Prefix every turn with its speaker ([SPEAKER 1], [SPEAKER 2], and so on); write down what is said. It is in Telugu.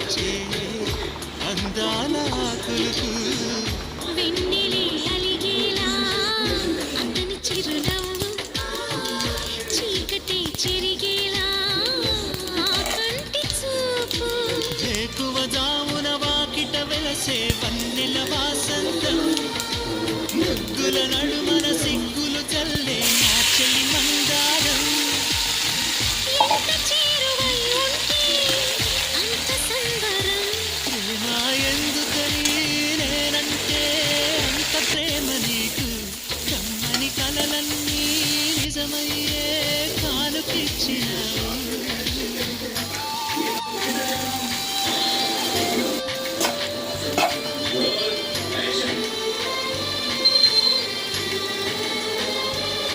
[SPEAKER 1] విరిచే అందాల ఆకులకు
[SPEAKER 2] వెన్నెలే అలిగేలా అందని చిరునవ్వు చీకటి చెరిగేలా కంటి చూపు
[SPEAKER 1] ఎక్కువ జామున వాకిట వెలసే వన్నెల వాసంతం ముగ్గుల నడుమన సిగ్గులు చల్లే నా చెలి మందారం
[SPEAKER 2] ఎంత చేరువై ఉంటే అంత సంబరం
[SPEAKER 1] ప్రేమ ఎందుకని నేనంటే అంత ప్రేమ నీకు కమ్మని కలలన్నీ నిజమయ్యే కానుకిచ్చినావు